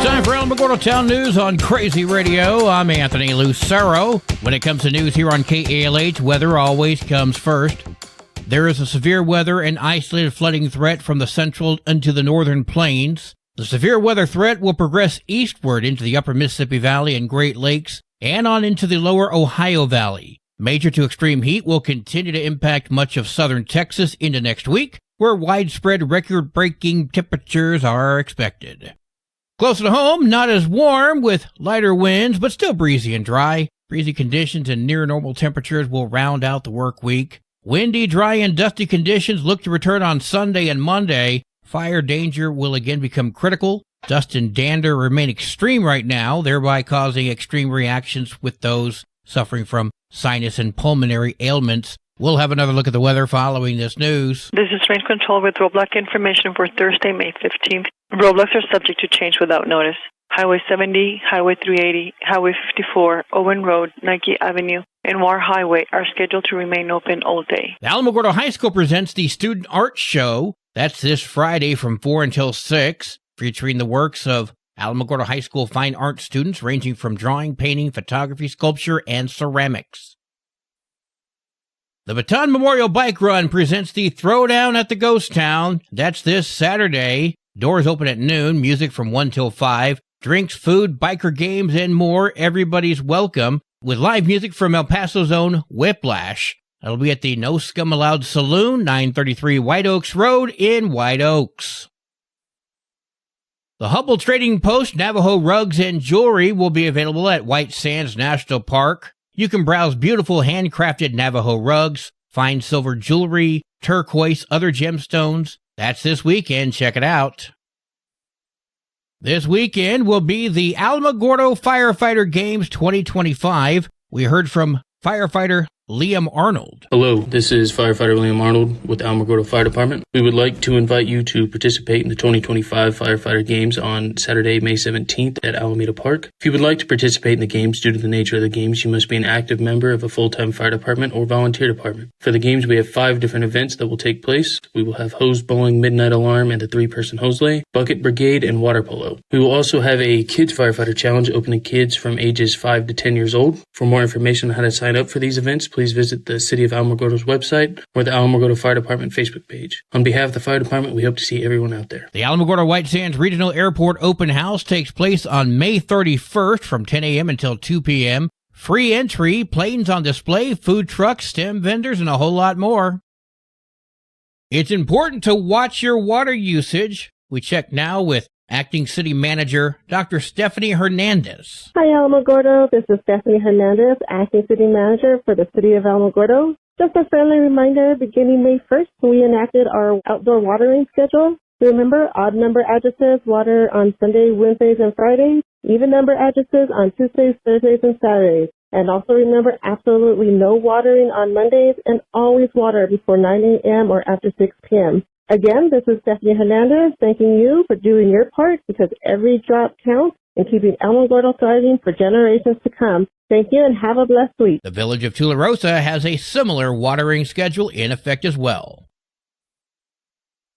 Time for Alamogordo Town News on Crazy Radio. I'm Anthony Lucero. When it comes to news here on KALH, weather always comes first. There is a severe weather and isolated flooding threat from the central into the northern plains. The severe weather threat will progress eastward into the upper Mississippi Valley and Great Lakes and on into the lower Ohio Valley. Major to extreme heat will continue to impact much of southern Texas into next week, where widespread record-breaking temperatures are expected. Closer to home, not as warm with lighter winds, but still breezy and dry. Breezy conditions and near normal temperatures will round out the work week. Windy, dry, and dusty conditions look to return on Sunday and Monday. Fire danger will again become critical. Dust and dander remain extreme right now, thereby causing extreme reactions with those suffering from sinus and pulmonary ailments. We'll have another look at the weather following this news. This is Range Control with roadblock information for Thursday, May 15th. Roadblocks are subject to change without notice. Highway 70, Highway 380, Highway 54, Owen Road, Nike Avenue, and War Highway are scheduled to remain open all day. The Alamogordo High School presents the Student Art Show. That's this Friday from 4 until 6, featuring the works of Alamogordo High School fine art students ranging from drawing, painting, photography, sculpture, and ceramics. The Baton Memorial Bike Run presents the Throwdown at the Ghost Town. That's this Saturday. Doors open at noon, music from 1 till 5, drinks, food, biker games, and more. Everybody's welcome, with live music from El Paso's own Whiplash. That'll be at the No Scum Allowed Saloon, 933 White Oaks Road in White Oaks. The Hubble Trading Post Navajo rugs and jewelry will be available at White Sands National Park. You can browse beautiful handcrafted Navajo rugs, fine silver jewelry, turquoise, other gemstones. That's this weekend. Check it out. This weekend will be the Alamogordo Firefighter Games 2025. We heard from firefighter Liam Arnold. Hello, this is firefighter Liam Arnold with the Alamogordo Fire Department. We would like to invite you to participate in the 2025 Firefighter Games on Saturday, May 17th at Alameda Park. If you would like to participate in the games, due to the nature of the games, you must be an active member of a full-time fire department or volunteer department. For the games, we have 5 different events that will take place. We will have hose bowling, midnight alarm, and a 3-person hose lay, bucket brigade, and water polo. We will also have a kids firefighter challenge open to kids from ages 5 to 10 years old. For more information on how to sign up for these events, please visit the City of Alamogordo's website or the Alamogordo Fire Department Facebook page. On behalf of the fire department, we hope to see everyone out there. The Alamogordo White Sands Regional Airport Open House takes place on May 31st from 10 a.m. until 2 p.m. Free entry, planes on display, food trucks, STEM vendors, and a whole lot more. It's important to watch your water usage. We check now with Acting City Manager Dr. Stephanie Hernandez. Hi, Alamogordo. This is Stephanie Hernandez, Acting City Manager for the City of Alamogordo. Just a friendly reminder, beginning May 1st, we enacted our outdoor watering schedule. Remember, odd number addresses water on Sunday, Wednesdays, and Fridays, even number addresses on Tuesdays, Thursdays, and Saturdays. And also remember, absolutely no watering on Mondays, and always water before 9 a.m. or after 6 p.m. Again, this is Stephanie Hernandez thanking you for doing your part, because every drop counts and keeping Alamogordo thriving for generations to come. Thank you and have a blessed week. The village of Tularosa has a similar watering schedule in effect as well.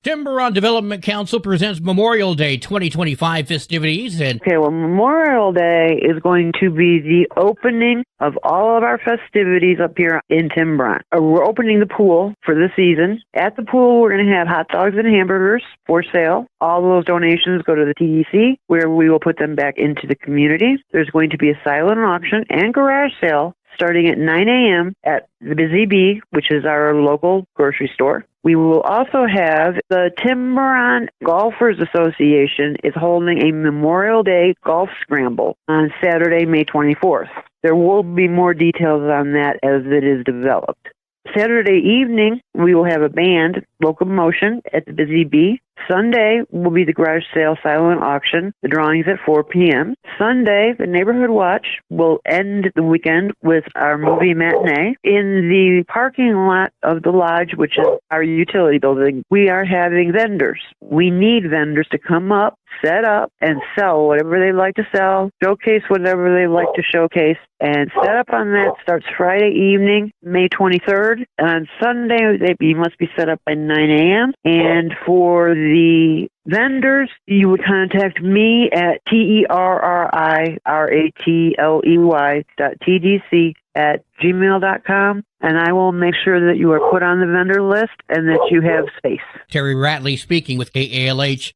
Tiburon Development Council presents Memorial Day 2025 festivities. Memorial Day is going to be the opening of all of our festivities up here in Tiburon. We're opening the pool for the season. At the pool, we're going to have hot dogs and hamburgers for sale. All those donations go to the TDC, where we will put them back into the community. There's going to be a silent auction and garage sale starting at 9 a.m. at the Busy Bee, which is our local grocery store. We will also have the Tiburon Golfers Association is holding a Memorial Day golf scramble on Saturday, May 24th. There will be more details on that as it is developed. Saturday evening, we will have a band, Locomotion, at the Busy Bee. Sunday will be the garage sale silent auction. The drawings at 4 p.m. Sunday, the Neighborhood Watch will end the weekend with our movie matinee. In the parking lot of the lodge, which is our utility building, we are having vendors. We need vendors to come up, set up, and sell whatever they like to sell, showcase whatever they like to showcase, and set up on that starts Friday evening, May 23rd. And on Sunday, you must be set up by 9 a.m. And for the vendors, you would contact me at terriratley.tdc@gmail.com, and I will make sure that you are put on the vendor list and that you have space. Terry Ratley speaking with KALH.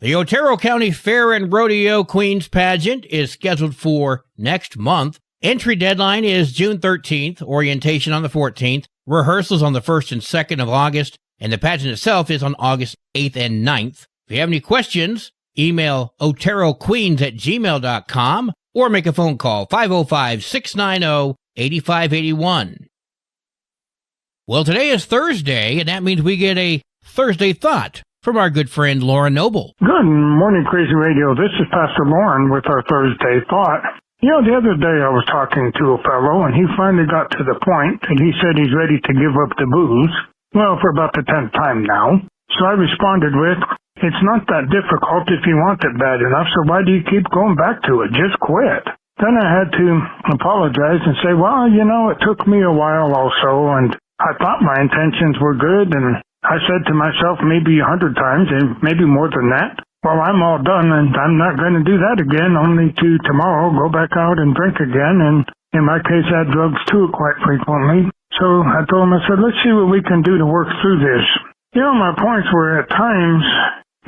The Otero County Fair and Rodeo Queens pageant is scheduled for next month. Entry deadline is June 13th, orientation on the 14th, rehearsals on the 1st and 2nd of August, and the pageant itself is on August 8th and 9th. If you have any questions, email oteroqueens@gmail.com or make a phone call 505-690-8581. Well, today is Thursday, and that means we get a Thursday Thought from our good friend Lauren Noble. Good morning, Crazy Radio. This is Pastor Lauren with our Thursday Thought. You know, the other day I was talking to a fellow, and he finally got to the point that he said he's ready to give up the booze. Well, for about the 10th time now. So I responded with, it's not that difficult if you want it bad enough, so why do you keep going back to it? Just quit. Then I had to apologize and say, well, you know, it took me a while also, and I thought my intentions were good, and I said to myself maybe 100 times, and maybe more than that, well, I'm all done, and I'm not going to do that again, only to tomorrow go back out and drink again, and in my case, add drugs to it quite frequently. So I told him, I said, let's see what we can do to work through this. You know, my points were at times,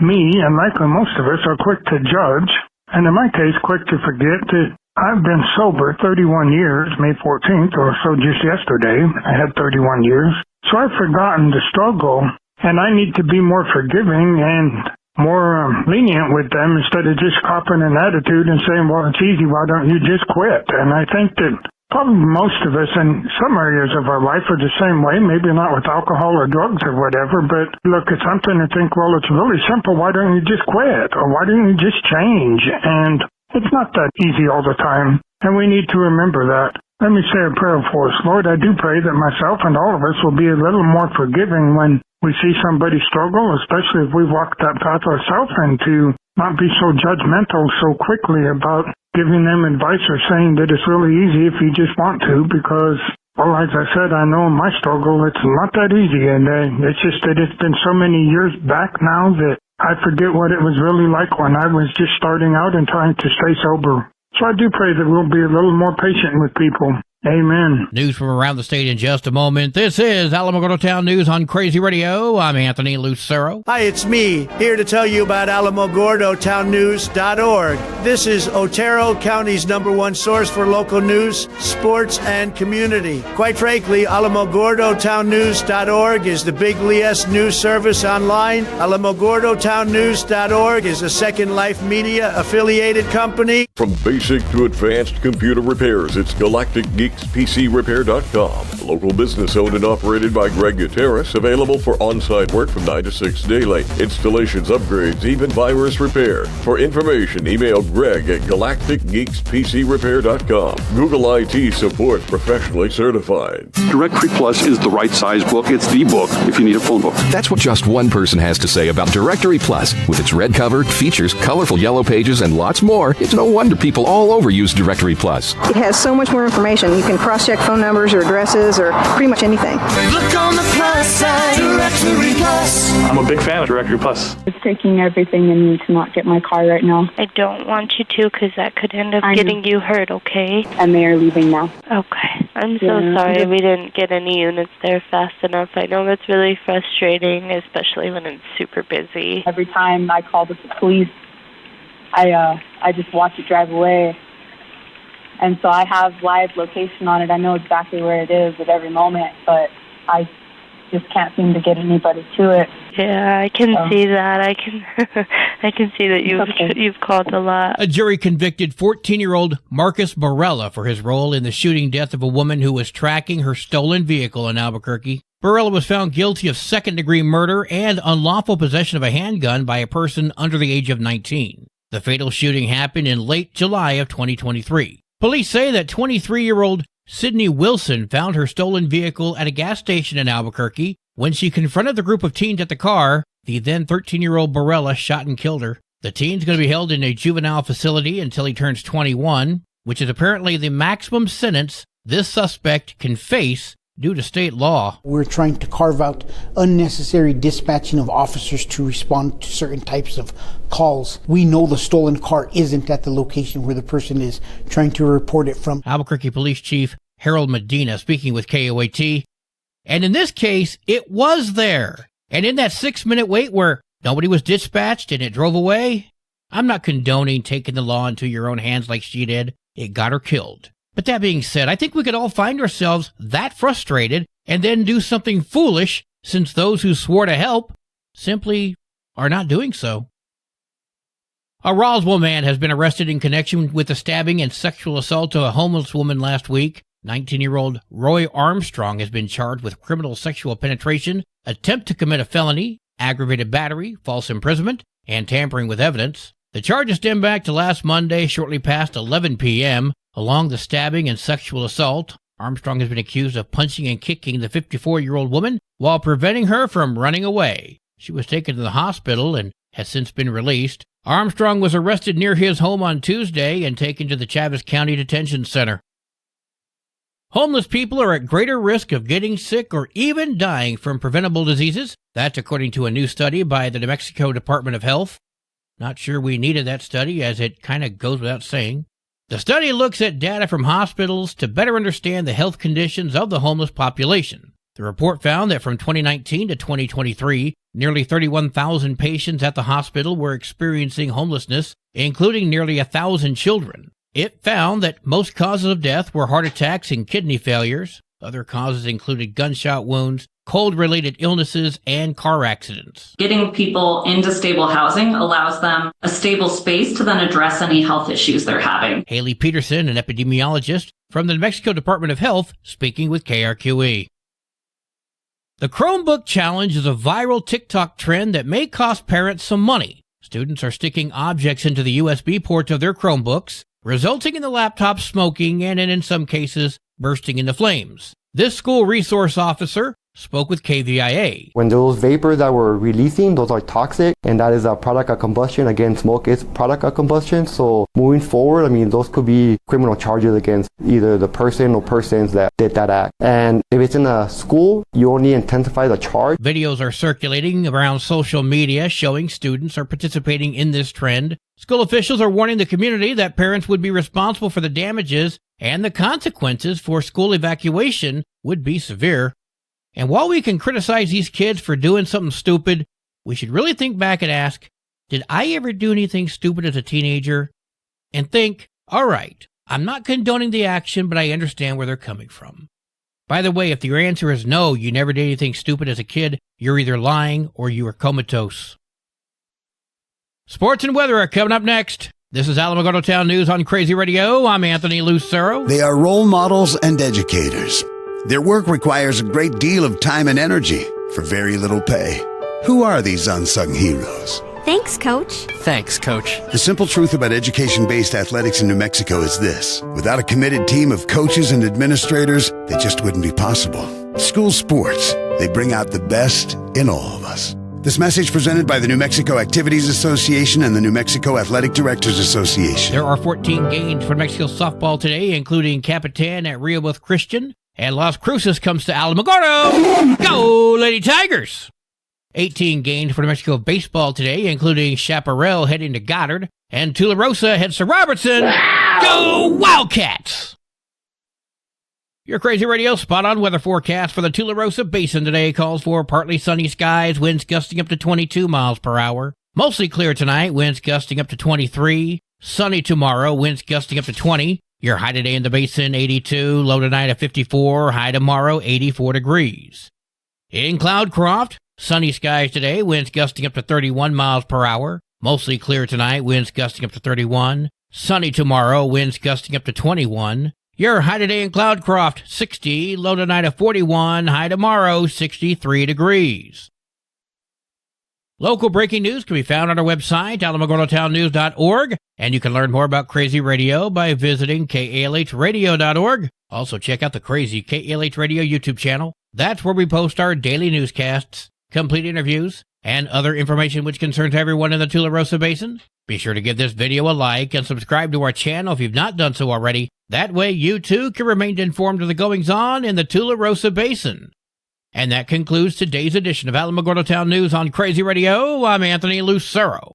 me, and likely most of us, are quick to judge, and in my case, quick to forget that I've been sober 31 years, May 14th, or so just yesterday. I had 31 years. So I've forgotten the struggle, and I need to be more forgiving and more lenient with them instead of just copping an attitude and saying, well, it's easy, why don't you just quit? And I think that probably most of us in some areas of our life are the same way, maybe not with alcohol or drugs or whatever, but look at something and think, well, it's really simple, why don't you just quit? Or why don't you just change? And it's not that easy all the time, and we need to remember that. Let me say a prayer for us. Lord, I do pray that myself and all of us will be a little more forgiving when we see somebody struggle, especially if we walk that path ourselves, and to not be so judgmental so quickly about giving them advice or saying that it's really easy if you just want to, because, well, as I said, I know in my struggle it's not that easy, and it's just that it's been so many years back now that I forget what it was really like when I was just starting out and trying to stay sober. So I do pray that we'll be a little more patient with people. Amen. News from around the state in just a moment. This is Alamogordo Town News on Crazy Radio. I'm Anthony Lucero. Hi, it's me, here to tell you about AlamogordoTownNews.org. This is Otero County's #1 source for local news, sports, and community. Quite frankly, AlamogordoTownNews.org is the big LES news service online. AlamogordoTownNews.org is a Second Life Media affiliated company. From basic to advanced computer repairs, it's GalacticGeeksPCRepair.com. Local business owned and operated by Greg Gutierrez, available for on-site work from 9 to 6 daily. Installations, upgrades, even virus repair. For information, email Greg at GalacticGeeksPCRepair.com. Google IT support, professionally certified. Directory Plus is the right size book. It's the book if you need a phone book. That's what just one person has to say about Directory Plus. With its red cover, features, colorful yellow pages, and lots more, it's no wonder people all over use Directory Plus. It has so much more information. You can cross-check phone numbers or addresses or pretty much anything. Look on the plus side, Directory Plus. I'm a big fan of Directory Plus. It's taking everything in me to not get my car right now. I don't want you to, because that could end up getting you hurt, okay? And they are leaving now. Okay. I'm so sorry we didn't get any units there fast enough. I know that's really frustrating, especially when it's super busy. Every time I call the police, I just watch it drive away. And so I have live location on it. I know exactly where it is at every moment, but I just can't seem to get anybody to it. Yeah, I can see that. I can see that you've called a lot. A jury convicted 14-year-old Marcus Barella for his role in the shooting death of a woman who was tracking her stolen vehicle in Albuquerque. Barella was found guilty of second-degree murder and unlawful possession of a handgun by a person under the age of 19. The fatal shooting happened in late July of 2023. Police say that 23-year-old Sydney Wilson found her stolen vehicle at a gas station in Albuquerque. When she confronted the group of teens at the car, the then 13-year-old Barella shot and killed her. The teen's going to be held in a juvenile facility until he turns 21, which is apparently the maximum sentence this suspect can face due to state law. We're trying to carve out unnecessary dispatching of officers to respond to certain types of calls. We know the stolen car isn't at the location where the person is trying to report it from. Albuquerque Police Chief Harold Medina speaking with KOAT. And in this case, it was there. And in that 6-minute wait where nobody was dispatched and it drove away, I'm not condoning taking the law into your own hands like she did. It got her killed. But that being said, I think we could all find ourselves that frustrated and then do something foolish, since those who swore to help simply are not doing so. A Roswell man has been arrested in connection with the stabbing and sexual assault of a homeless woman last week. 19-year-old Roy Armstrong has been charged with criminal sexual penetration, attempt to commit a felony, aggravated battery, false imprisonment, and tampering with evidence. The charges stem back to last Monday, shortly past 11 p.m., along the stabbing and sexual assault. Armstrong has been accused of punching and kicking the 54-year-old woman while preventing her from running away. She was taken to the hospital and has since been released. Armstrong was arrested near his home on Tuesday and taken to the Chaves County Detention Center. Homeless people are at greater risk of getting sick or even dying from preventable diseases. That's according to a new study by the New Mexico Department of Health. Not sure we needed that study, as it kind of goes without saying. The study looks at data from hospitals to better understand the health conditions of the homeless population. The report found that from 2019 to 2023, nearly 31,000 patients at the hospital were experiencing homelessness, including nearly 1,000 children. It found that most causes of death were heart attacks and kidney failures. Other causes included gunshot wounds, cold-related illnesses, and car accidents. Getting people into stable housing allows them a stable space to then address any health issues they're having. Haley Peterson, an epidemiologist from the New Mexico Department of Health, speaking with KRQE. The Chromebook Challenge is a viral TikTok trend that may cost parents some money. Students are sticking objects into the USB ports of their Chromebooks, resulting in the laptop smoking and, in some cases, bursting into flames. This school resource officer spoke with KVIA. When those vapors that we're releasing, those are toxic, and that is a product of combustion. Again, smoke is product of combustion. So moving forward, those could be criminal charges against either the person or persons that did that act. And if it's in a school, you only intensify the charge. Videos are circulating around social media showing students are participating in this trend. School officials are warning the community that parents would be responsible for the damages, and the consequences for school evacuation would be severe. And while we can criticize these kids for doing something stupid, we should really think back and ask, did I ever do anything stupid as a teenager? And think, all right, I'm not condoning the action, but I understand where they're coming from. By the way, if your answer is no, you never did anything stupid as a kid, you're either lying or you are comatose. Sports and weather are coming up next. This is Alamogordo Town News on Crazy Radio. I'm Anthony Lucero. They are role models and educators. Their work requires a great deal of time and energy for very little pay. Who are these unsung heroes? Thanks, Coach. Thanks, Coach. The simple truth about education-based athletics in New Mexico is this. Without a committed team of coaches and administrators, they just wouldn't be possible. School sports, they bring out the best in all of us. This message presented by the New Mexico Activities Association and the New Mexico Athletic Directors Association. There are 14 games for New Mexico softball today, including Capitan at Rehoboth Christian. And Las Cruces comes to Alamogordo. Go, Lady Tigers! 18 games for New Mexico baseball today, including Chaparral heading to Goddard. And Tularosa heads to Robertson. Go, Wildcats! Your Crazy Radio spot-on weather forecast for the Tularosa Basin today calls for partly sunny skies, winds gusting up to 22 miles per hour. Mostly clear tonight, winds gusting up to 23. Sunny tomorrow, winds gusting up to 20. Your high today in the basin, 82, low tonight at 54, high tomorrow, 84 degrees. In Cloudcroft, sunny skies today, winds gusting up to 31 miles per hour. Mostly clear tonight, winds gusting up to 31. Sunny tomorrow, winds gusting up to 21. Your high today in Cloudcroft, 60, low tonight at 41, high tomorrow, 63 degrees. Local breaking news can be found on our website, alamogordotownnews.org, and you can learn more about Crazy Radio by visiting kalhradio.org. Also, check out the Crazy KALH Radio YouTube channel. That's where we post our daily newscasts, complete interviews, and other information which concerns everyone in the Tularosa Basin. Be sure to give this video a like and subscribe to our channel if you've not done so already, That way you too can remain informed of the goings-on in the Tularosa Basin. And that concludes today's edition of Alamogordo Town News on Crazy Radio. I'm Anthony Lucero.